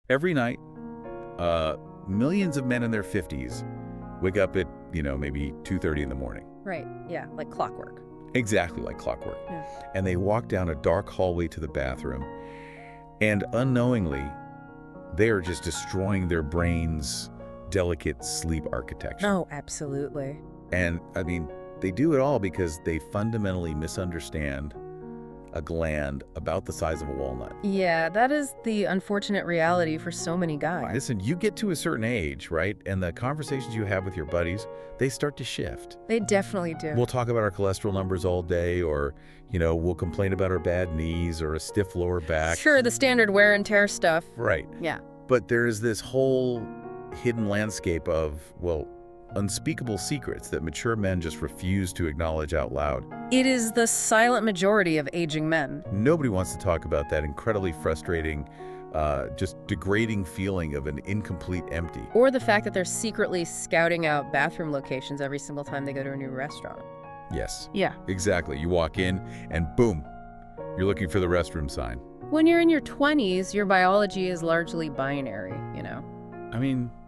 Every night, millions of men in their 50s wake up at, maybe 2:30 in the morning. Right, yeah, like clockwork. Exactly like clockwork. Yeah. And they walk down a dark hallway to the bathroom, and unknowingly, they are just destroying their brain's delicate sleep architecture. Oh, absolutely. And, they do it all because they fundamentally misunderstand a gland about the size of a walnut. Yeah, that is the unfortunate reality for so many guys. Listen, you get to a certain age, right? And the conversations you have with your buddies, they start to shift. They definitely do. We'll talk about our cholesterol numbers all day, or, we'll complain about our bad knees or a stiff lower back. Sure, the standard wear and tear stuff. Right. Yeah. But there's this whole hidden landscape of, unspeakable secrets that mature men just refuse to acknowledge out loud. It is the silent majority of aging men. Nobody wants to talk about that incredibly frustrating, just degrading feeling of an incomplete empty. Or the fact that they're secretly scouting out bathroom locations every single time they go to a new restaurant. Yes. Yeah. Exactly. You walk in and boom, you're looking for the restroom sign. When you're in your 20s, your biology is largely binary,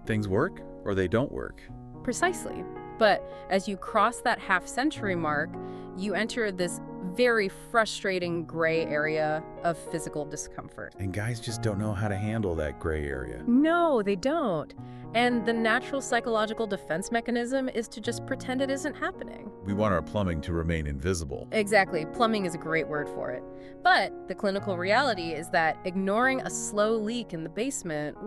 Things work or they don't work. Precisely. But as you cross that half-century mark, you enter this very frustrating gray area of physical discomfort. And guys just don't know how to handle that gray area. No, they don't. And the natural psychological defense mechanism is to just pretend it isn't happening. We want our plumbing to remain invisible. Exactly. Plumbing is a great word for it. But the clinical reality is that ignoring a slow leak in the basement,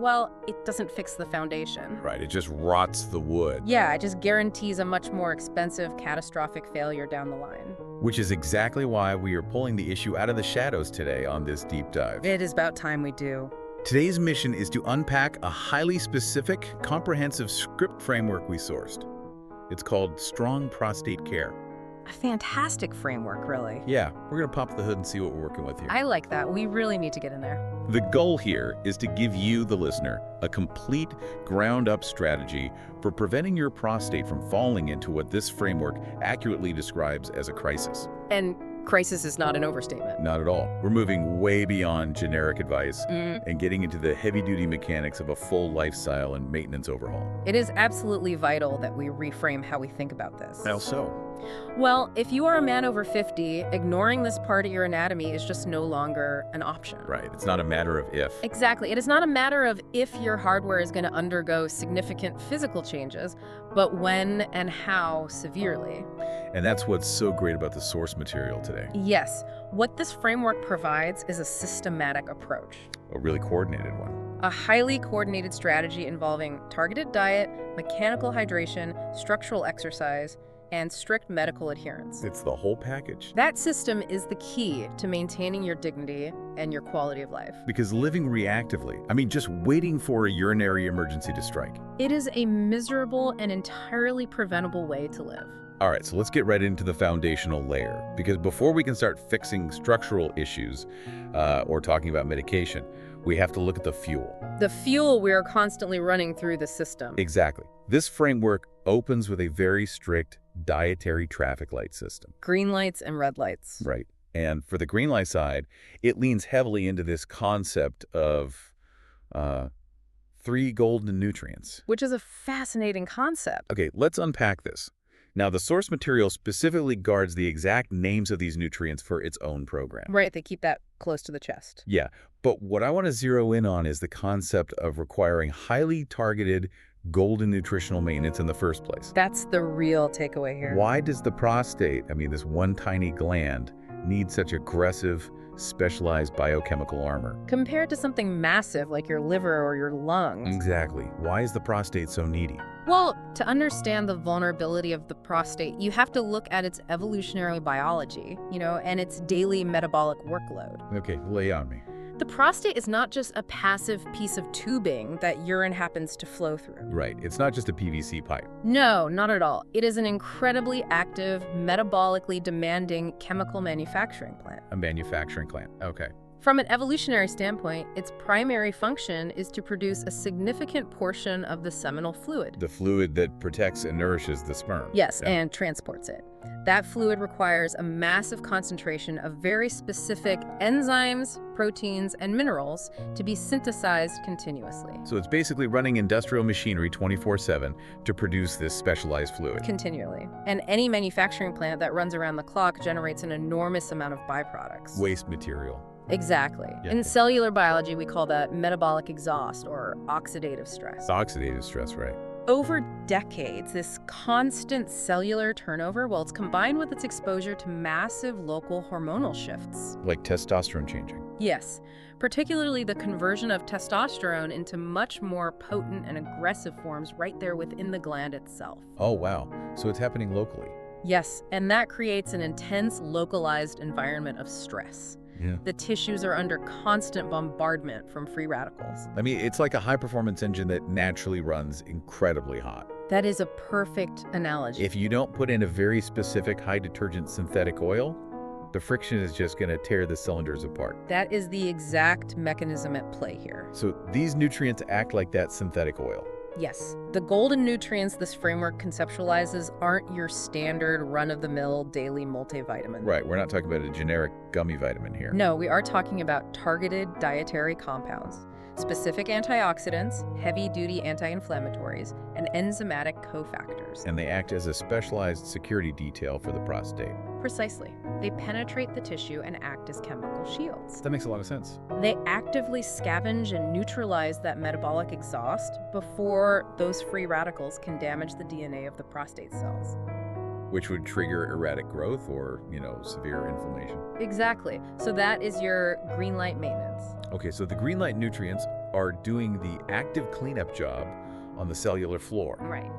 it doesn't fix the foundation. Right, it just rots the wood. Yeah, it just guarantees a much more expensive, catastrophic failure down the line. Which is exactly why we are pulling the issue out of the shadows today on this deep dive. It is about time we do. Today's mission is to unpack a highly specific, comprehensive script framework we sourced. It's called Strong Prostate Care. A fantastic framework, really. Yeah, we're going to pop the hood and see what we're working with here. I like that. We really need to get in there. The goal here is to give you, the listener, a complete ground-up strategy for preventing your prostate from falling into what this framework accurately describes as a crisis. And crisis is not an overstatement. Not at all. We're moving way beyond generic advice and getting into the heavy-duty mechanics of a full lifestyle and maintenance overhaul. It is absolutely vital that we reframe how we think about this. How so? Well, if you are a man over 50, ignoring this part of your anatomy is just no longer an option. Right. It's not a matter of if. Exactly. It is not a matter of if your hardware is going to undergo significant physical changes, but when and how severely. And that's what's so great about the source material today. Yes. What this framework provides is a systematic approach. A really coordinated one. A highly coordinated strategy involving targeted diet, mechanical hydration, structural exercise, and strict medical adherence. It's the whole package. That system is the key to maintaining your dignity and your quality of life. Because living reactively, just waiting for a urinary emergency to strike. It is a miserable and entirely preventable way to live. All right, so let's get right into the foundational layer. Because before we can start fixing structural issues or talking about medication, we have to look at the fuel. The fuel we are constantly running through the system. Exactly. This framework opens with a very strict dietary traffic light system. Green lights and red lights. Right. And for the green light side, it leans heavily into this concept of 3 golden nutrients. Which is a fascinating concept. Okay, let's unpack this. Now, the source material specifically guards the exact names of these nutrients for its own program. Right, they keep that close to the chest. Yeah, but what I want to zero in on is the concept of requiring highly targeted golden nutritional maintenance in the first place. That's the real takeaway here. Why does the prostate, this one tiny gland, need such aggressive, specialized biochemical armor? Compared to something massive like your liver or your lungs. Exactly. Why is the prostate so needy? Well, to understand the vulnerability of the prostate, you have to look at its evolutionary biology, and its daily metabolic workload. Okay, lay on me. The prostate is not just a passive piece of tubing that urine happens to flow through. Right. It's not just a PVC pipe. No, not at all. It is an incredibly active, metabolically demanding chemical manufacturing plant. A manufacturing plant. Okay. From an evolutionary standpoint, its primary function is to produce a significant portion of the seminal fluid. The fluid that protects and nourishes the sperm. Yes, Yeah. and transports it. That fluid requires a massive concentration of very specific enzymes, proteins, and minerals to be synthesized continuously. So it's basically running industrial machinery 24/7 to produce this specialized fluid. Continually. And any manufacturing plant that runs around the clock generates an enormous amount of byproducts. Waste material. Exactly. Yeah. In cellular biology, we call that metabolic exhaust or oxidative stress. Oxidative stress, right? Over decades, this constant cellular turnover, well, it's combined with its exposure to massive local hormonal shifts. Like testosterone changing. Yes, particularly the conversion of testosterone into much more potent and aggressive forms right there within the gland itself. Oh, wow. So it's happening locally. Yes, and that creates an intense localized environment of stress. Yeah. The tissues are under constant bombardment from free radicals. I mean, it's like a high-performance engine that naturally runs incredibly hot. That is a perfect analogy. If you don't put in a very specific high-detergent synthetic oil, the friction is just going to tear the cylinders apart. That is the exact mechanism at play here. So these nutrients act like that synthetic oil. Yes, the golden nutrients this framework conceptualizes aren't your standard run-of-the-mill daily multivitamin. Right, we're not talking about a generic gummy vitamin here. No, we are talking about targeted dietary compounds, specific antioxidants, heavy-duty anti-inflammatories, and enzymatic cofactors. And they act as a specialized security detail for the prostate. Precisely. They penetrate the tissue and act as chemical shields. That makes a lot of sense. They actively scavenge and neutralize that metabolic exhaust before those free radicals can damage the DNA of the prostate cells. Which would trigger erratic growth or, severe inflammation. Exactly. So that is your green light maintenance. Okay, so the green light nutrients are doing the active cleanup job on the cellular floor. Right.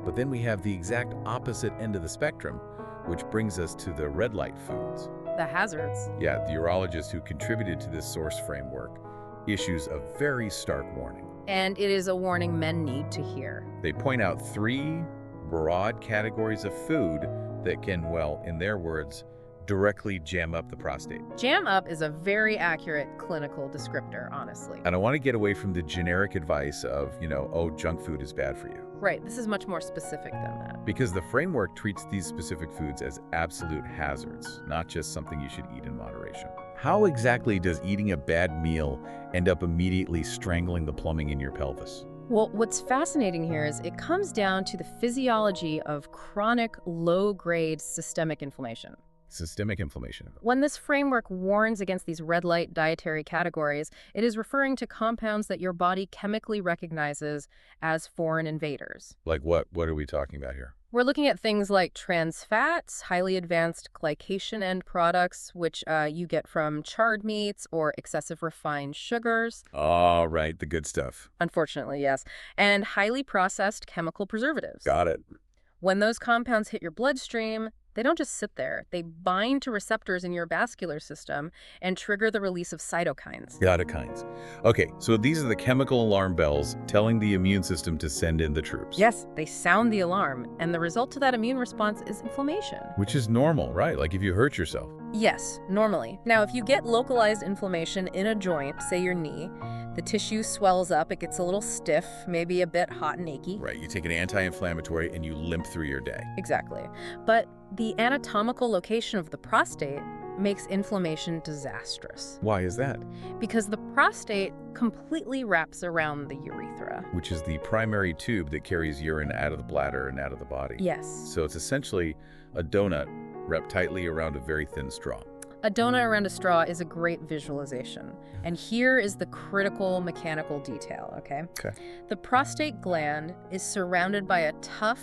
But then we have the exact opposite end of the spectrum, which brings us to the red light foods. The hazards. Yeah, the urologist who contributed to this source framework issues a very stark warning. And it is a warning men need to hear. They point out 3 broad categories of food that can, well, in their words, directly jam up the prostate. Jam up is a very accurate clinical descriptor, honestly. And I want to get away from the generic advice of, oh, junk food is bad for you. Right, this is much more specific than that. Because the framework treats these specific foods as absolute hazards, not just something you should eat in moderation. How exactly does eating a bad meal end up immediately strangling the plumbing in your pelvis? Well, what's fascinating here is it comes down to the physiology of chronic, low-grade systemic inflammation. Systemic inflammation. When this framework warns against these red light dietary categories, it is referring to compounds that your body chemically recognizes as foreign invaders. Like what? What are we talking about here? We're looking at things like trans fats, highly advanced glycation end products, which you get from charred meats or excessive refined sugars. Oh, right, the good stuff. Unfortunately, yes. And highly processed chemical preservatives. Got it. When those compounds hit your bloodstream, they don't just sit there. They bind to receptors in your vascular system and trigger the release of cytokines. Cytokines. Okay, so these are the chemical alarm bells telling the immune system to send in the troops. Yes, they sound the alarm, and the result to that immune response is inflammation. Which is normal, right? Like if you hurt yourself. Yes, normally. Now, if you get localized inflammation in a joint, say your knee, the tissue swells up, it gets a little stiff, maybe a bit hot and achy. Right, you take an anti-inflammatory and you limp through your day. Exactly. But the anatomical location of the prostate makes inflammation disastrous. Why is that? Because the prostate completely wraps around the urethra. Which is the primary tube that carries urine out of the bladder and out of the body. Yes. So it's essentially a donut wrapped tightly around a very thin straw. A donut around a straw is a great visualization. And here is the critical mechanical detail, okay? Okay. The prostate gland is surrounded by a tough,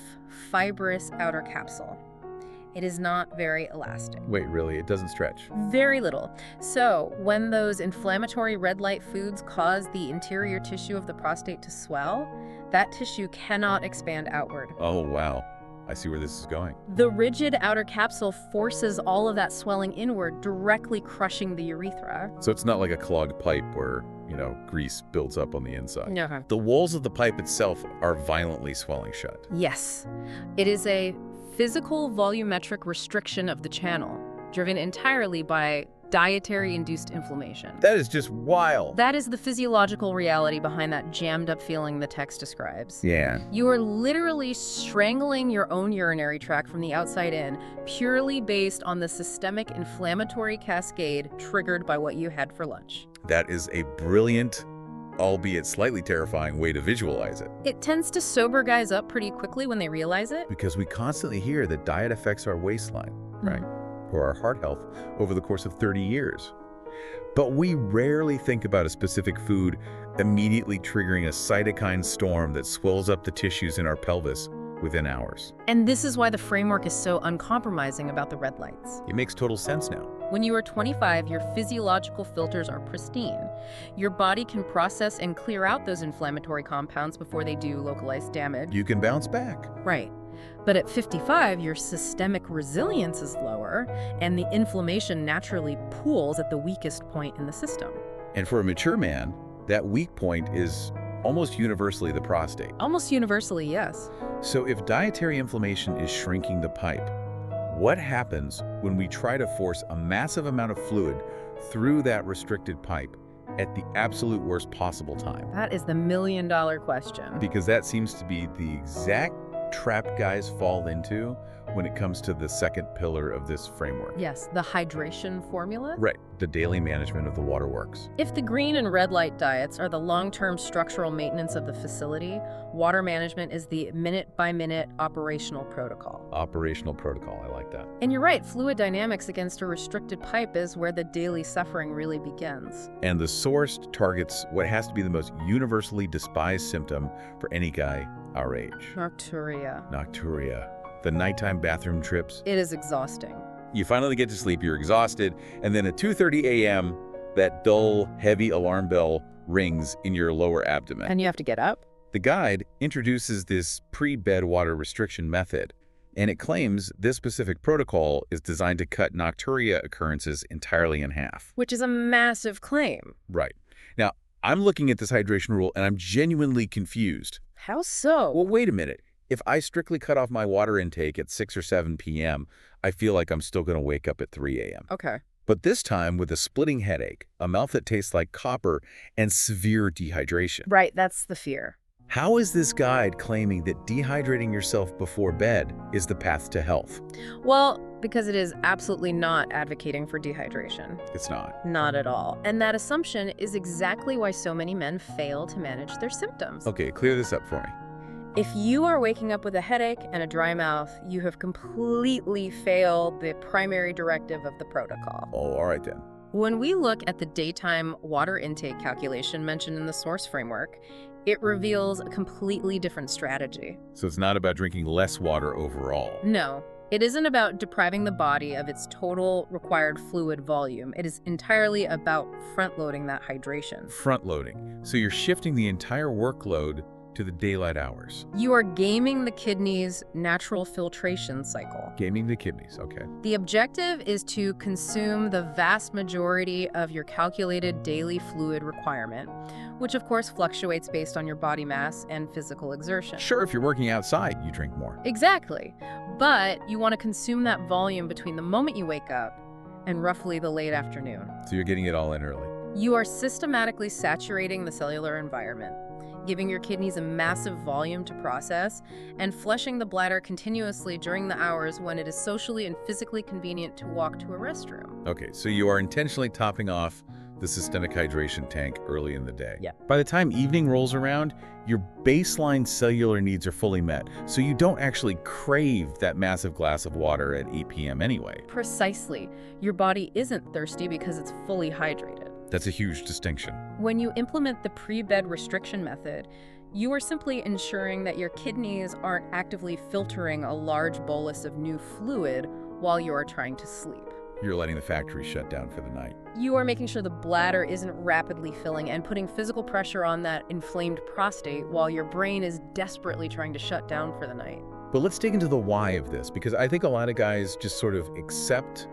fibrous outer capsule. It is not very elastic. Wait, really? It doesn't stretch? Very little. So when those inflammatory red light foods cause the interior tissue of the prostate to swell, that tissue cannot expand outward. Oh, wow. I see where this is going. The rigid outer capsule forces all of that swelling inward, directly crushing the urethra. So it's not like a clogged pipe where, grease builds up on the inside. No. The walls of the pipe itself are violently swelling shut. Yes. It is a physical volumetric restriction of the channel, driven entirely by dietary-induced inflammation. That is just wild. That is the physiological reality behind that jammed-up feeling the text describes. Yeah. You are literally strangling your own urinary tract from the outside in, purely based on the systemic inflammatory cascade triggered by what you had for lunch. That is a brilliant, albeit slightly terrifying way to visualize it. It tends to sober guys up pretty quickly when they realize it. Because we constantly hear that diet affects our waistline, right? Or our heart health over the course of 30 years. But we rarely think about a specific food immediately triggering a cytokine storm that swells up the tissues in our pelvis within hours. And this is why the framework is so uncompromising about the red lights. It makes total sense now. When you are 25, your physiological filters are pristine. Your body can process and clear out those inflammatory compounds before they do localized damage. You can bounce back. Right. But at 55, your systemic resilience is lower, and the inflammation naturally pools at the weakest point in the system. And for a mature man, that weak point is almost universally the prostate. Almost universally, yes. So if dietary inflammation is shrinking the pipe, what happens when we try to force a massive amount of fluid through that restricted pipe at the absolute worst possible time? That is the million-dollar question. Because that seems to be the exact trap guys fall into when it comes to the second pillar of this framework. Yes, the hydration formula. Right, the daily management of the waterworks. If the green and red light diets are the long-term structural maintenance of the facility, water management is the minute-by-minute operational protocol. Operational protocol, I like that. And you're right, fluid dynamics against a restricted pipe is where the daily suffering really begins. And the source targets what has to be the most universally despised symptom for any guy our age. Nocturia. Nocturia. The nighttime bathroom trips. It is exhausting. You finally get to sleep, you're exhausted, and then at 2:30 a.m., that dull, heavy alarm bell rings in your lower abdomen. And you have to get up? The guide introduces this pre-bed water restriction method, and it claims this specific protocol is designed to cut nocturia occurrences entirely in half. Which is a massive claim. Right. Now, I'm looking at this hydration rule, and I'm genuinely confused. How so? Well, wait a minute. If I strictly cut off my water intake at 6 or 7 p.m., I feel like I'm still going to wake up at 3 a.m. Okay. But this time with a splitting headache, a mouth that tastes like copper, and severe dehydration. Right, that's the fear. How is this guide claiming that dehydrating yourself before bed is the path to health? Well, because it is absolutely not advocating for dehydration. It's not. Not at all. And that assumption is exactly why so many men fail to manage their symptoms. Okay, clear this up for me. If you are waking up with a headache and a dry mouth, you have completely failed the primary directive of the protocol. Oh, all right then. When we look at the daytime water intake calculation mentioned in the source framework, it reveals a completely different strategy. So it's not about drinking less water overall. No, it isn't about depriving the body of its total required fluid volume. It is entirely about front-loading that hydration. Front-loading. So you're shifting the entire workload to the daylight hours. You are gaming the kidney's natural filtration cycle. Gaming the kidneys, okay. The objective is to consume the vast majority of your calculated daily fluid requirement, which of course fluctuates based on your body mass and physical exertion. Sure, if you're working outside, you drink more. Exactly. But you want to consume that volume between the moment you wake up and roughly the late afternoon. So you're getting it all in early. You are systematically saturating the cellular environment, giving your kidneys a massive volume to process, and flushing the bladder continuously during the hours when it is socially and physically convenient to walk to a restroom. Okay, so you are intentionally topping off the systemic hydration tank early in the day. Yeah. By the time evening rolls around, your baseline cellular needs are fully met, so you don't actually crave that massive glass of water at 8 p.m. anyway. Precisely. Your body isn't thirsty because it's fully hydrated. That's a huge distinction. When you implement the pre-bed restriction method, you are simply ensuring that your kidneys aren't actively filtering a large bolus of new fluid while you are trying to sleep. You're letting the factory shut down for the night. You are making sure the bladder isn't rapidly filling and putting physical pressure on that inflamed prostate while your brain is desperately trying to shut down for the night. But let's dig into the why of this, because I think a lot of guys just sort of accept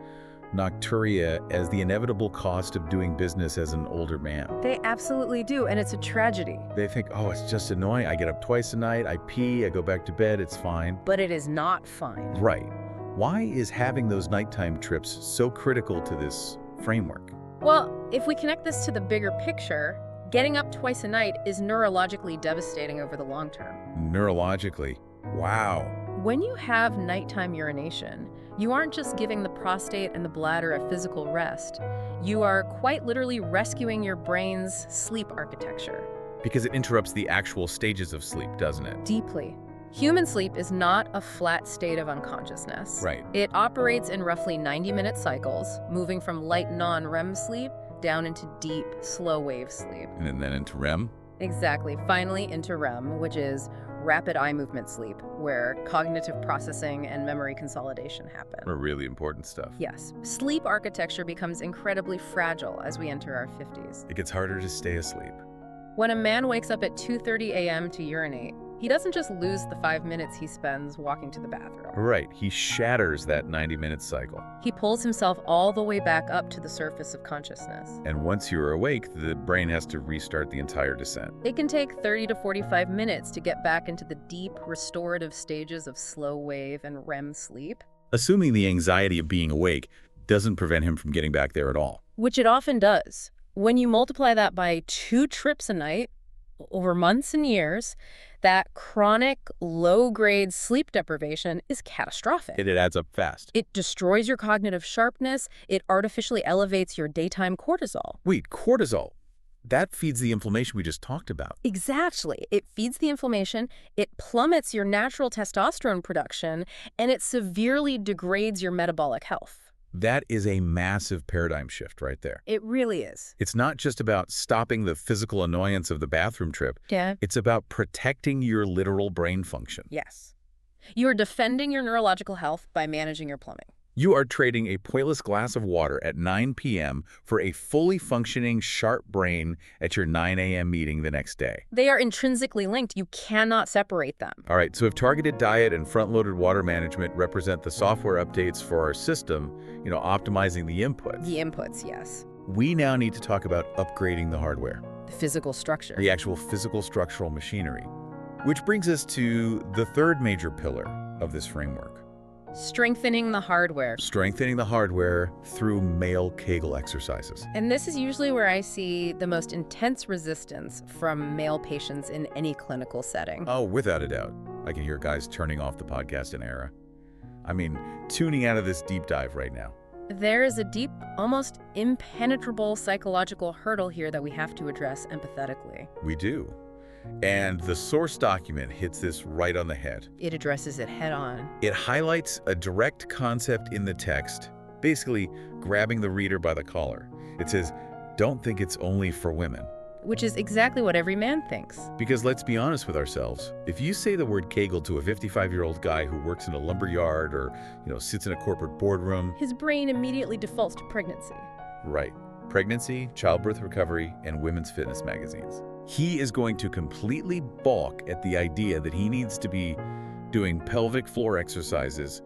nocturia as the inevitable cost of doing business as an older man. They absolutely do, and it's a tragedy. They think, oh, it's just annoying. I get up twice a night, I pee, I go back to bed, it's fine. But it is not fine. Right. Why is having those nighttime trips so critical to this framework? Well, if we connect this to the bigger picture, getting up twice a night is neurologically devastating over the long term. Neurologically, wow. When you have nighttime urination, you aren't just giving the prostate and the bladder a physical rest. You are quite literally rescuing your brain's sleep architecture. Because it interrupts the actual stages of sleep, doesn't it? Deeply. Human sleep is not a flat state of unconsciousness. Right. It operates in roughly 90-minute cycles, moving from light non-REM sleep down into deep, slow-wave sleep. And then into REM? Exactly. Finally into REM, which is rapid eye movement sleep, where cognitive processing and memory consolidation happen. Really important stuff. Yes. Sleep architecture becomes incredibly fragile as we enter our 50s. It gets harder to stay asleep. When a man wakes up at 2:30 a.m. to urinate, he doesn't just lose the 5 minutes he spends walking to the bathroom. Right. He shatters that 90-minute cycle. He pulls himself all the way back up to the surface of consciousness. And once you're awake, the brain has to restart the entire descent. It can take 30 to 45 minutes to get back into the deep, restorative stages of slow wave and REM sleep. Assuming the anxiety of being awake doesn't prevent him from getting back there at all. Which it often does. When you multiply that by 2 trips a night, over months and years, that chronic, low-grade sleep deprivation is catastrophic. It adds up fast. It destroys your cognitive sharpness. It artificially elevates your daytime cortisol. Wait, cortisol? That feeds the inflammation we just talked about. Exactly. It feeds the inflammation, it plummets your natural testosterone production, and it severely degrades your metabolic health. That is a massive paradigm shift right there. It really is. It's not just about stopping the physical annoyance of the bathroom trip. Yeah. It's about protecting your literal brain function. Yes. You are defending your neurological health by managing your plumbing. You are trading a pointless glass of water at 9 p.m. for a fully functioning, sharp brain at your 9 a.m. meeting the next day. They are intrinsically linked. You cannot separate them. All right, so if targeted diet and front-loaded water management represent the software updates for our system, optimizing the inputs. The inputs, yes. We now need to talk about upgrading the hardware. The physical structure. The actual physical structural machinery. Which brings us to the third major pillar of this framework. Strengthening the hardware. Strengthening the hardware through male Kegel exercises. And this is usually where I see the most intense resistance from male patients in any clinical setting. Oh, without a doubt. I can hear guys turning off the podcast in error. I mean, tuning out of this deep dive right now. There is a deep, almost impenetrable psychological hurdle here that we have to address empathetically. We do. And the source document hits this right on the head. It addresses it head on. It highlights a direct concept in the text, basically grabbing the reader by the collar. It says, don't think it's only for women. Which is exactly what every man thinks. Because let's be honest with ourselves. If you say the word Kegel to a 55-year-old guy who works in a lumber yard or, sits in a corporate boardroom, his brain immediately defaults to pregnancy. Right. Pregnancy, childbirth recovery, and women's fitness magazines. He is going to completely balk at the idea that he needs to be doing pelvic floor exercises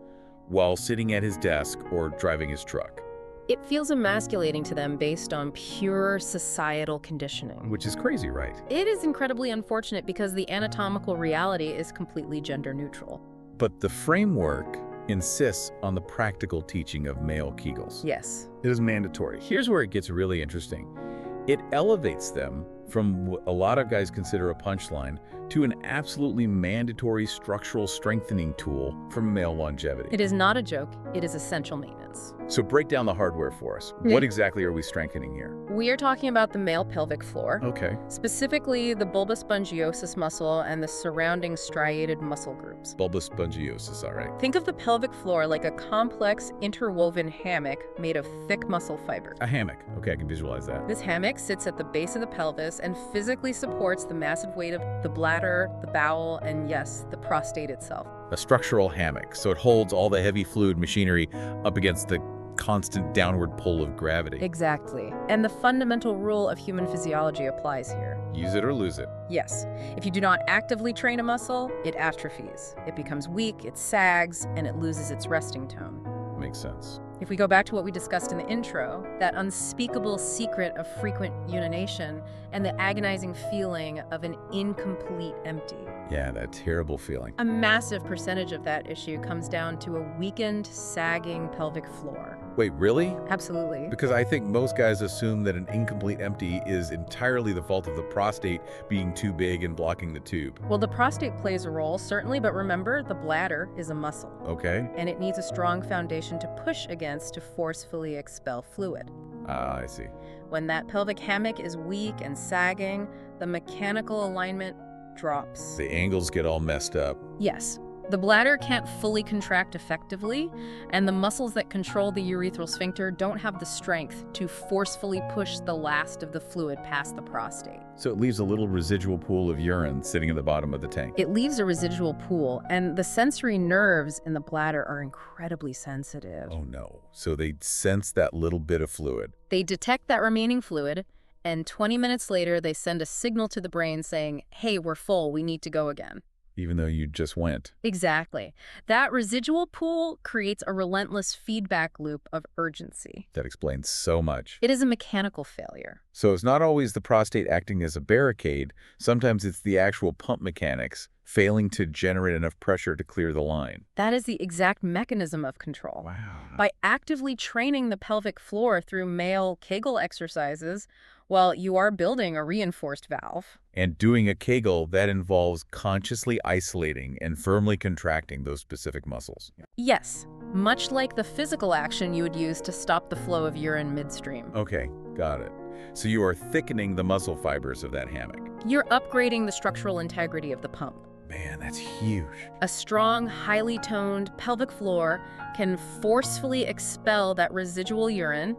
while sitting at his desk or driving his truck. It feels emasculating to them based on pure societal conditioning. Which is crazy, right? It is incredibly unfortunate because the anatomical reality is completely gender neutral. But the framework insists on the practical teaching of male Kegels. Yes. It is mandatory. Here's where it gets really interesting. It elevates them from what a lot of guys consider a punchline to an absolutely mandatory structural strengthening tool for male longevity. It is not a joke. It is essential maintenance. So break down the hardware for us. What exactly are we strengthening here? We are talking about the male pelvic floor. Okay. Specifically, the bulbous spongiosus muscle and the surrounding striated muscle groups. Bulbous spongiosus, all right. Think of the pelvic floor like a complex, interwoven hammock made of thick muscle fibers. A hammock. Okay, I can visualize that. This hammock sits at the base of the pelvis and physically supports the massive weight of the bladder, the bowel, and yes, the prostate itself. A structural hammock, so it holds all the heavy fluid machinery up against the constant downward pull of gravity. Exactly. And the fundamental rule of human physiology applies here. Use it or lose it. Yes. If you do not actively train a muscle, it atrophies. It becomes weak, it sags, and it loses its resting tone. Makes sense. If we go back to what we discussed in the intro, that unspeakable secret of frequent urination and the agonizing feeling of an incomplete empty. Yeah, that terrible feeling. A massive percentage of that issue comes down to a weakened, sagging pelvic floor. Wait, really? Absolutely. Because I think most guys assume that an incomplete empty is entirely the fault of the prostate being too big and blocking the tube. Well, the prostate plays a role, certainly, but remember, the bladder is a muscle, Okay? and it needs a strong foundation to push against to forcefully expel fluid. Ah, I see. When that pelvic hammock is weak and sagging, the mechanical alignment drops. The angles get all messed up. Yes. The bladder can't fully contract effectively, and the muscles that control the urethral sphincter don't have the strength to forcefully push the last of the fluid past the prostate. So it leaves a little residual pool of urine sitting at the bottom of the tank. It leaves a residual pool, and the sensory nerves in the bladder are incredibly sensitive. Oh no. So they sense that little bit of fluid. They detect that remaining fluid, and 20 minutes later, they send a signal to the brain saying, hey, we're full, we need to go again. Even though you just went. Exactly. That residual pool creates a relentless feedback loop of urgency. That explains so much. It is a mechanical failure. So it's not always the prostate acting as a barricade. Sometimes it's the actual pump mechanics failing to generate enough pressure to clear the line. That is the exact mechanism of control. Wow. By actively training the pelvic floor through male Kegel exercises, well, you are building a reinforced valve. And doing a Kegel, that involves consciously isolating and firmly contracting those specific muscles. Yes, much like the physical action you would use to stop the flow of urine midstream. Okay, got it. So you are thickening the muscle fibers of that hammock. You're upgrading the structural integrity of the pump. Man, that's huge. A strong, highly toned pelvic floor can forcefully expel that residual urine,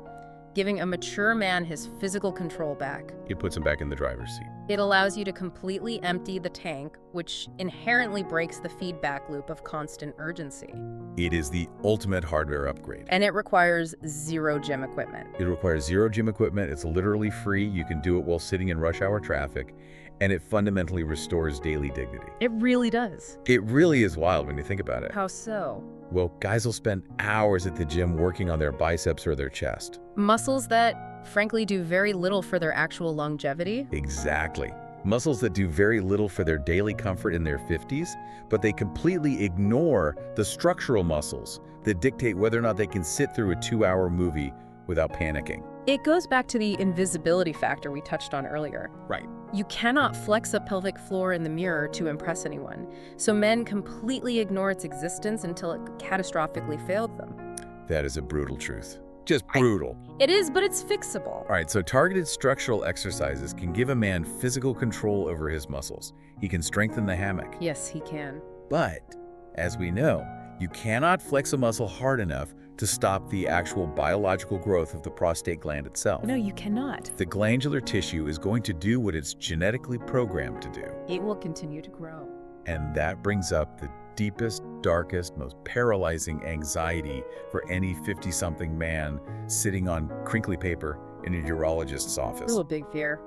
giving a mature man his physical control back. It puts him back in the driver's seat. It allows you to completely empty the tank, which inherently breaks the feedback loop of constant urgency. It is the ultimate hardware upgrade. And it requires zero gym equipment. It requires zero gym equipment. It's literally free. You can do it while sitting in rush hour traffic, and it fundamentally restores daily dignity. It really does. It really is wild when you think about it. How so? Well, guys will spend hours at the gym working on their biceps or their chest. Muscles that, frankly, do very little for their actual longevity. Exactly. Muscles that do very little for their daily comfort in their 50s, but they completely ignore the structural muscles that dictate whether or not they can sit through a 2-hour movie without panicking. It goes back to the invisibility factor we touched on earlier. Right. You cannot flex a pelvic floor in the mirror to impress anyone, so men completely ignore its existence until it catastrophically failed them. That is a brutal truth. Just brutal. It is, but it's fixable. All right, so targeted structural exercises can give a man physical control over his muscles. He can strengthen the hammock. Yes, he can. But, as we know, you cannot flex a muscle hard enough to stop the actual biological growth of the prostate gland itself. No, you cannot. The glandular tissue is going to do what it's genetically programmed to do. It will continue to grow. And that brings up the deepest, darkest, most paralyzing anxiety for any 50-something man sitting on crinkly paper in a urologist's office. Ooh, a big fear.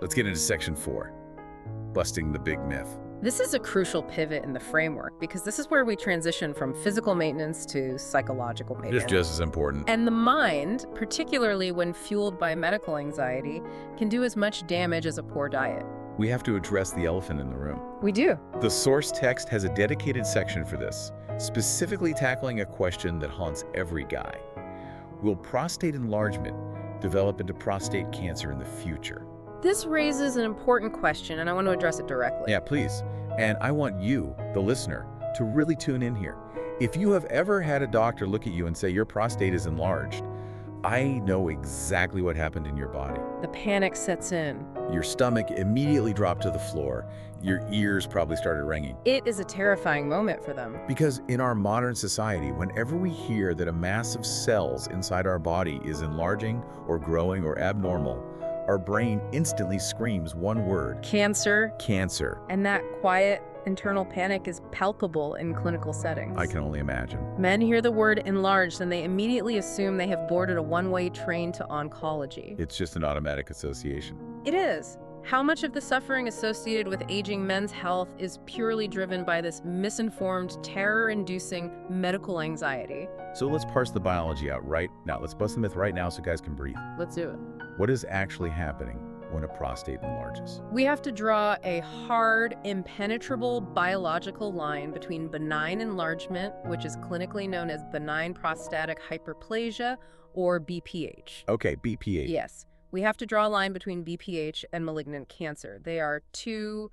Let's get into section 4, busting the big myth. This is a crucial pivot in the framework because this is where we transition from physical maintenance to psychological maintenance. It's just as important. And the mind, particularly when fueled by medical anxiety, can do as much damage as a poor diet. We have to address the elephant in the room. We do. The source text has a dedicated section for this, specifically tackling a question that haunts every guy. Will prostate enlargement develop into prostate cancer in the future? This raises an important question, and I want to address it directly. Yeah, please. And I want you, the listener, to really tune in here. If you have ever had a doctor look at you and say your prostate is enlarged, I know exactly what happened in your body. The panic sets in. Your stomach immediately dropped to the floor. Your ears probably started ringing. It is a terrifying moment for them. Because in our modern society, whenever we hear that a mass of cells inside our body is enlarging or growing or abnormal, our brain instantly screams one word. Cancer. Cancer. And that quiet internal panic is palpable in clinical settings. I can only imagine. Men hear the word enlarged and they immediately assume they have boarded a one-way train to oncology. It's just an automatic association. It is. How much of the suffering associated with aging men's health is purely driven by this misinformed, terror-inducing medical anxiety? So let's parse the biology out right now. Let's bust the myth right now so guys can breathe. Let's do it. What is actually happening? when a prostate enlarges? We have to draw a hard, impenetrable biological line between benign enlargement, which is clinically known as benign prostatic hyperplasia, or BPH. Okay, BPH. Yes, we have to draw a line between BPH and malignant cancer. They are two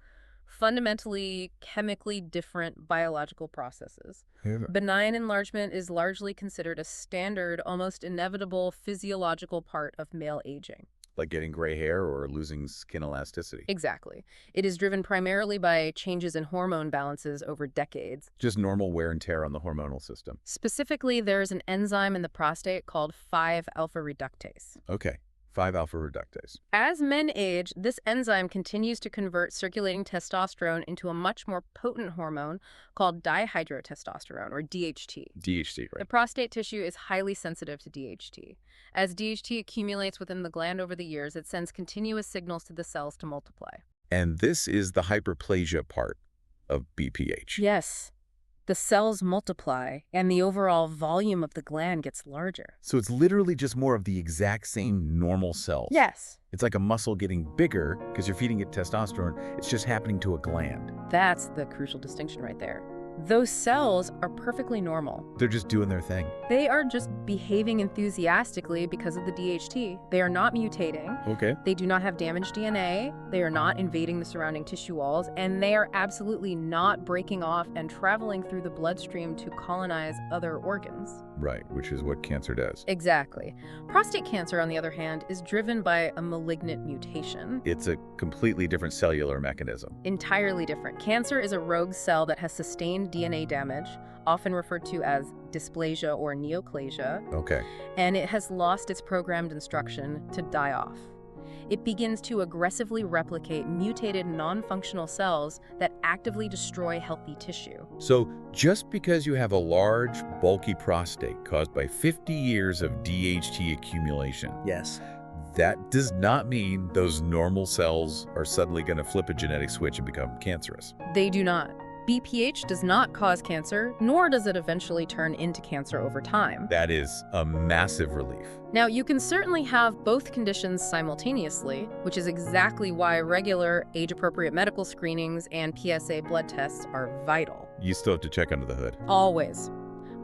fundamentally chemically different biological processes. Yeah. Benign enlargement is largely considered a standard, almost inevitable physiological part of male aging. Like getting gray hair or losing skin elasticity. Exactly. It is driven primarily by changes in hormone balances over decades. Just normal wear and tear on the hormonal system. Specifically, there is an enzyme in the prostate called 5-alpha reductase. Okay, 5-alpha reductase. As men age, this enzyme continues to convert circulating testosterone into a much more potent hormone called dihydrotestosterone, or DHT. DHT, The right? prostate tissue is highly sensitive to DHT. As DHT accumulates within the gland over the years, it sends continuous signals to the cells to multiply. And this is the hyperplasia part of BPH. Yes. The cells multiply, and the overall volume of the gland gets larger. So it's literally just more of the exact same normal cells. Yes. It's like a muscle getting bigger because you're feeding it testosterone. It's just happening to a gland. That's the crucial distinction right there. Those cells are perfectly normal. They're just doing their thing. They are just behaving enthusiastically because of the DHT. They are not mutating. Okay. They do not have damaged DNA. They are not invading the surrounding tissue walls. And they are absolutely not breaking off and traveling through the bloodstream to colonize other organs. Right, which is what cancer does. Exactly. Prostate cancer, on the other hand, is driven by a malignant mutation. It's a completely different cellular mechanism. Entirely different. Cancer is a rogue cell that has sustained DNA damage, often referred to as dysplasia or neoplasia, Okay. and it has lost its programmed instruction to die off. It begins to aggressively replicate mutated non-functional cells that actively destroy healthy tissue. So just because you have a large, bulky prostate caused by 50 years of DHT accumulation, Yes. that does not mean those normal cells are suddenly going to flip a genetic switch and become cancerous. They do not. BPH does not cause cancer, nor does it eventually turn into cancer over time. That is a massive relief. Now, you can certainly have both conditions simultaneously, which is exactly why regular, age-appropriate medical screenings and PSA blood tests are vital. You still have to check under the hood. Always.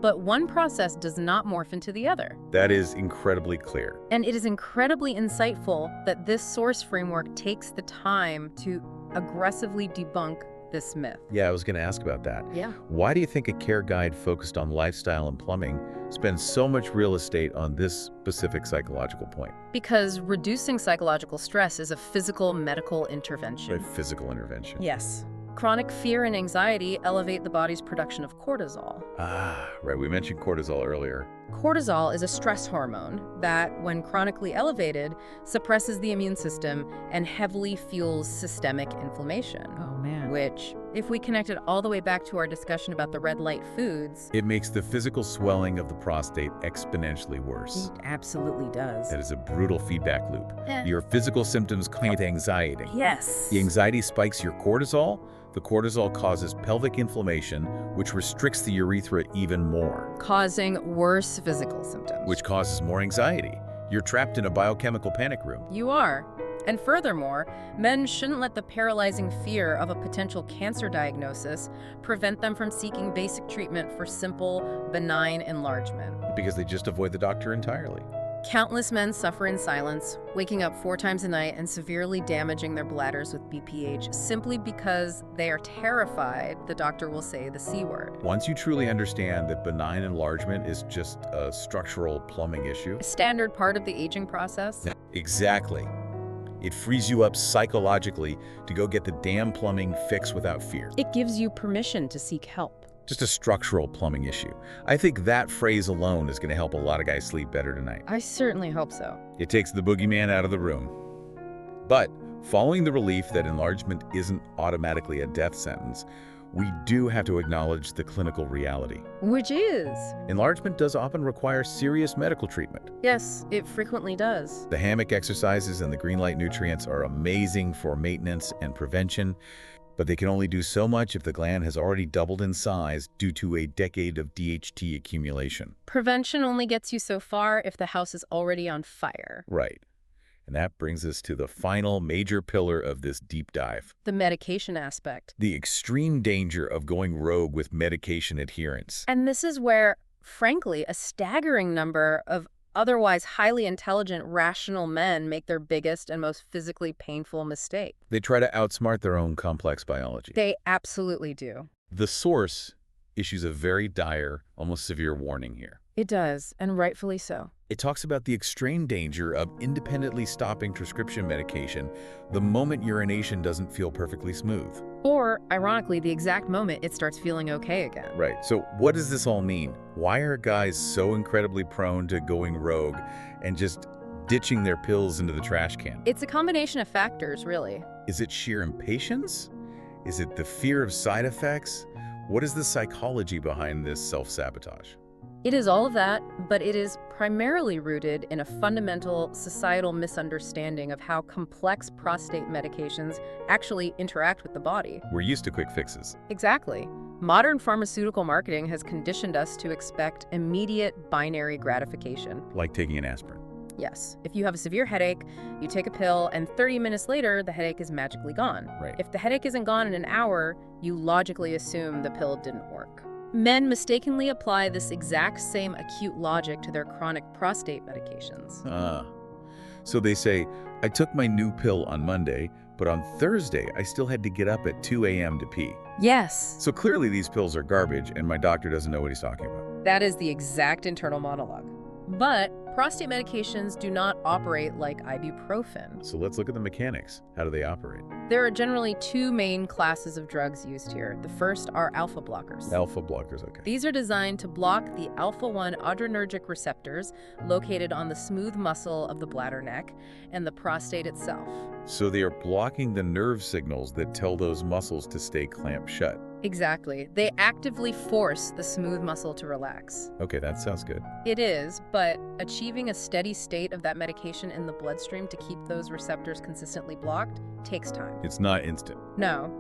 But one process does not morph into the other. That is incredibly clear. And it is incredibly insightful that this source framework takes the time to aggressively debunk this myth. Yeah, I was going to ask about that. Yeah. Why do you think a care guide focused on lifestyle and plumbing spends so much real estate on this specific psychological point? Because reducing psychological stress is a physical medical intervention. Right, physical intervention. Yes. Chronic fear and anxiety elevate the body's production of cortisol. Ah, right. We mentioned cortisol earlier. Cortisol is a stress hormone that, when chronically elevated, suppresses the immune system and heavily fuels systemic inflammation. Oh, man. Which, if we connect it all the way back to our discussion about the red light foods, It makes the physical swelling of the prostate exponentially worse. it absolutely does. That is a brutal feedback loop. Eh. Your physical symptoms cause anxiety. Yes. The anxiety spikes your cortisol. The cortisol causes pelvic inflammation, which restricts the urethra even more, Causing worse physical symptoms. which causes more anxiety. You're trapped in a biochemical panic room. You are. And furthermore, men shouldn't let the paralyzing fear of a potential cancer diagnosis prevent them from seeking basic treatment for simple, benign enlargement. Because they just avoid the doctor entirely. Countless men suffer in silence, waking up 4 times a night and severely damaging their bladders with BPH simply because they are terrified the doctor will say the C word. Once you truly understand that benign enlargement is just a structural plumbing issue, A standard part of the aging process. exactly, it frees you up psychologically to go get the damn plumbing fixed without fear. It gives you permission to seek help. Just a structural plumbing issue. I think that phrase alone is going to help a lot of guys sleep better tonight. I certainly hope so. It takes the boogeyman out of the room. But following the relief that enlargement isn't automatically a death sentence, we do have to acknowledge the clinical reality. Which is? Enlargement does often require serious medical treatment. Yes, it frequently does. The hammock exercises and the green light nutrients are amazing for maintenance and prevention, but they can only do so much if the gland has already doubled in size due to a decade of DHT accumulation. Prevention only gets you so far if the house is already on fire. Right. And that brings us to the final major pillar of this deep dive. The medication aspect. The extreme danger of going rogue with medication adherence. And this is where, frankly, a staggering number of otherwise highly intelligent, rational men make their biggest and most physically painful mistake. They try to outsmart their own complex biology. They absolutely do. The source issues a very dire, almost severe warning here. It does, and rightfully so. It talks about the extreme danger of independently stopping prescription medication the moment urination doesn't feel perfectly smooth. Or, ironically, the exact moment it starts feeling okay again. Right. So what does this all mean? Why are guys so incredibly prone to going rogue and just ditching their pills into the trash can? It's a combination of factors, really. Is it sheer impatience? Is it the fear of side effects? What is the psychology behind this self-sabotage? It is all of that, but it is primarily rooted in a fundamental societal misunderstanding of how complex prostate medications actually interact with the body. We're used to quick fixes. Exactly. Modern pharmaceutical marketing has conditioned us to expect immediate binary gratification. Like taking an aspirin. Yes. If you have a severe headache, you take a pill, and 30 minutes later, the headache is magically gone. Right. If the headache isn't gone in an hour, you logically assume the pill didn't work. Men mistakenly apply this exact same acute logic to their chronic prostate medications. So they say, I took my new pill on Monday, but on Thursday, I still had to get up at 2 a.m. to pee. Yes. So clearly these pills are garbage, and my doctor doesn't know what he's talking about. That is the exact internal monologue. But prostate medications do not operate like ibuprofen. So let's look at the mechanics. How do they operate? There are generally two main classes of drugs used here. The first are alpha blockers. Alpha blockers, okay. These are designed to block the alpha-1 adrenergic receptors located on the smooth muscle of the bladder neck and the prostate itself. So they are blocking the nerve signals that tell those muscles to stay clamped shut. Exactly. They actively force the smooth muscle to relax. Okay, that sounds good. It is, but achieving a steady state of that medication in the bloodstream to keep those receptors consistently blocked takes time. It's not instant. No.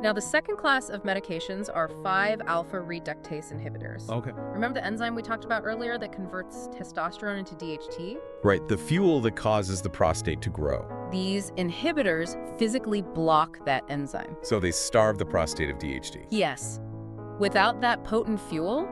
Now, the second class of medications are 5-alpha reductase inhibitors. Okay. Remember the enzyme we talked about earlier that converts testosterone into DHT? Right, the fuel that causes the prostate to grow. These inhibitors physically block that enzyme. So they starve the prostate of DHT. Yes. Without that potent fuel,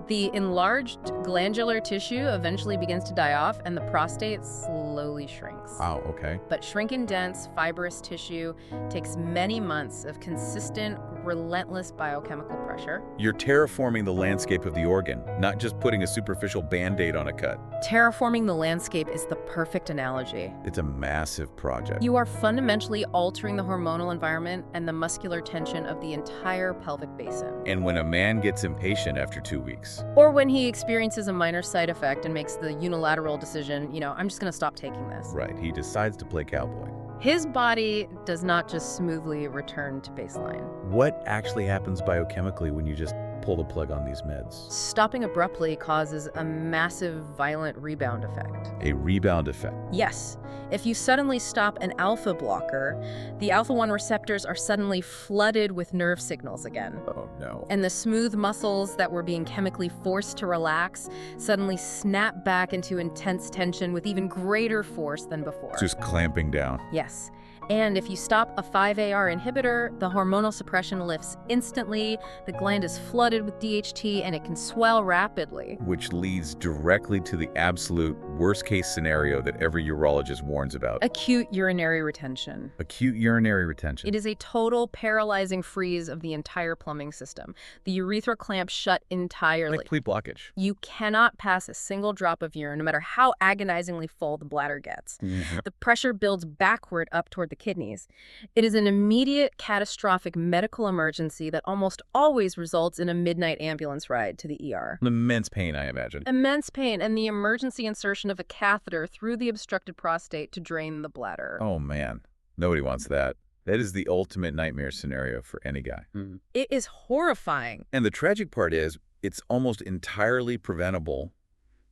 the enlarged glandular tissue eventually begins to die off and the prostate slowly shrinks. Wow, okay. But shrinking dense, fibrous tissue takes many months of consistent, relentless biochemical pressure. You're terraforming the landscape of the organ, not just putting a superficial Band-Aid on a cut. Terraforming the landscape is the perfect analogy. It's a massive project. You are fundamentally altering the hormonal environment and the muscular tension of the entire pelvic basin. And when a man gets impatient after 2 weeks. Or when he experiences a minor side effect and makes the unilateral decision, I'm just going to stop taking this. Right, he decides to play cowboy. His body does not just smoothly return to baseline. What actually happens biochemically when you just pull the plug on these meds? Stopping abruptly causes a massive, violent rebound effect. A rebound effect. Yes. If you suddenly stop an alpha blocker, the alpha-1 receptors are suddenly flooded with nerve signals again. Oh, no. And the smooth muscles that were being chemically forced to relax suddenly snap back into intense tension with even greater force than before. Just clamping down. Yes. And if you stop a 5-AR inhibitor, the hormonal suppression lifts instantly, the gland is flooded with DHT, and it can swell rapidly. Which leads directly to the absolute worst-case scenario that every urologist warns about. Acute urinary retention. Acute urinary retention. It is a total paralyzing freeze of the entire plumbing system. The urethra clamps shut entirely. Like complete blockage. You cannot pass a single drop of urine, no matter how agonizingly full the bladder gets. Mm-hmm. The pressure builds backward up toward the kidneys. It is an immediate, catastrophic medical emergency that almost always results in a midnight ambulance ride to the ER. Immense pain, I imagine. Immense pain and the emergency insertion of a catheter through the obstructed prostate to drain the bladder. Oh, man. Nobody wants that. That is the ultimate nightmare scenario for any guy. Mm-hmm. It is horrifying. And the tragic part is, it's almost entirely preventable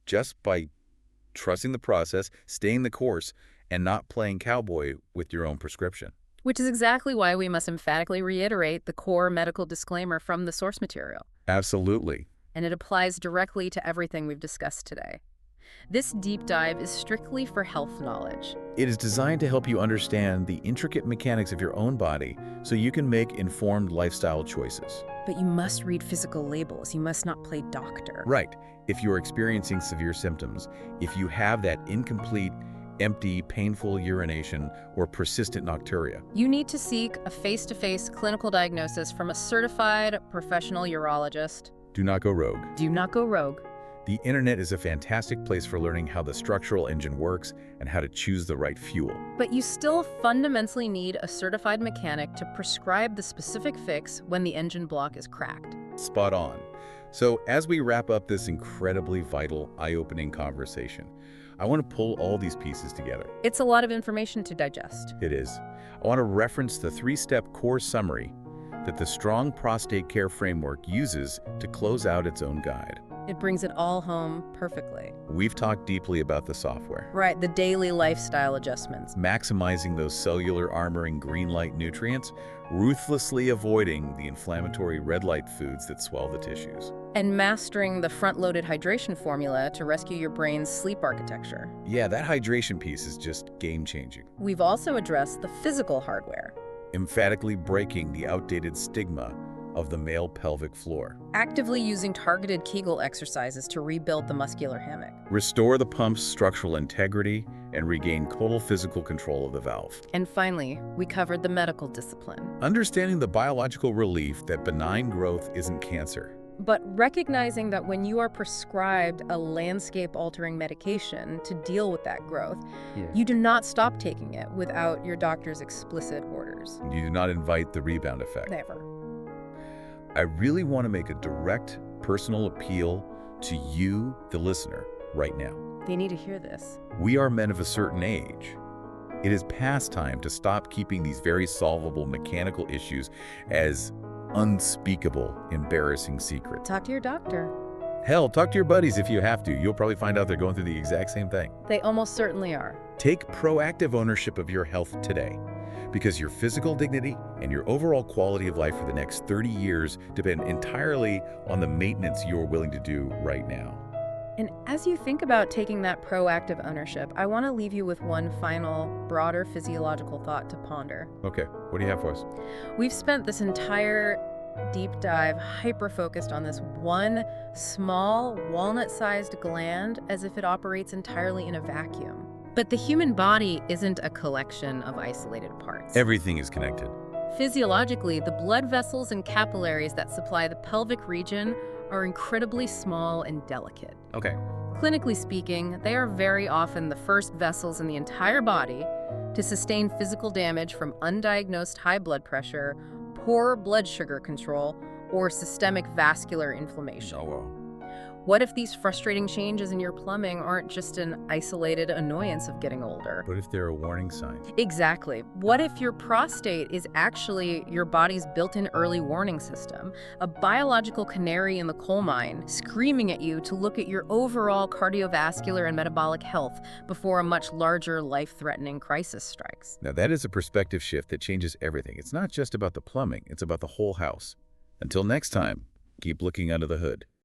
just by trusting the process, staying the course, and not playing cowboy with your own prescription. Which is exactly why we must emphatically reiterate the core medical disclaimer from the source material. Absolutely. And it applies directly to everything we've discussed today. This deep dive is strictly for health knowledge. It is designed to help you understand the intricate mechanics of your own body so you can make informed lifestyle choices. But you must read physical labels. You must not play doctor. Right. If you're experiencing severe symptoms, if you have that incomplete, empty, painful urination, or persistent nocturia, You need to seek a face-to-face clinical diagnosis from a certified professional urologist. do not go rogue. Do not go rogue. The internet is a fantastic place for learning how the structural engine works and how to choose the right fuel. But you still fundamentally need a certified mechanic to prescribe the specific fix when the engine block is cracked. Spot on. So as we wrap up this incredibly vital, eye-opening conversation, I want to pull all these pieces together. It's a lot of information to digest. It is. I want to reference the 3-step core summary that the Strong Prostate Care Framework uses to close out its own guide. It brings it all home perfectly. We've talked deeply about the software, Right, the daily lifestyle adjustments. maximizing those cellular armoring green light nutrients, ruthlessly avoiding the inflammatory red light foods that swell the tissues. And mastering the front-loaded hydration formula to rescue your brain's sleep architecture. Yeah, that hydration piece is just game-changing, We've also addressed the physical hardware. emphatically breaking the outdated stigma of the male pelvic floor. Actively using targeted Kegel exercises to rebuild the muscular hammock. Restore the pump's structural integrity and regain total physical control of the valve. And finally, we covered the medical discipline. Understanding the biological relief that benign growth isn't cancer. But recognizing that when you are prescribed a landscape-altering medication to deal with that growth, you do not stop taking it without your doctor's explicit orders. You do not invite the rebound effect. Never. I really want to make a direct, personal appeal to you, the listener, right now. They need to hear this. We are men of a certain age. It is past time to stop keeping these very solvable mechanical issues as unspeakable, embarrassing secrets. Talk to your doctor. Hell, talk to your buddies if you have to. You'll probably find out they're going through the exact same thing. They almost certainly are. Take proactive ownership of your health today, because your physical dignity and your overall quality of life for the next 30 years depend entirely on the maintenance you're willing to do right now. And as you think about taking that proactive ownership, I want to leave you with one final, broader physiological thought to ponder. Okay, what do you have for us? We've spent this entire deep dive hyper-focused on this one small, walnut-sized gland as if it operates entirely in a vacuum. But the human body isn't a collection of isolated parts. Everything is connected. Physiologically, the blood vessels and capillaries that supply the pelvic region are incredibly small and delicate. Okay. Clinically speaking, they are very often the first vessels in the entire body to sustain physical damage from undiagnosed high blood pressure, poor blood sugar control, or systemic vascular inflammation. Oh, well. What if these frustrating changes in your plumbing aren't just an isolated annoyance of getting older? But if they're a warning sign? Exactly. What if your prostate is actually your body's built-in early warning system, a biological canary in the coal mine, screaming at you to look at your overall cardiovascular and metabolic health before a much larger life-threatening crisis strikes? Now that is a perspective shift that changes everything. It's not just about the plumbing, it's about the whole house. Until next time, keep looking under the hood.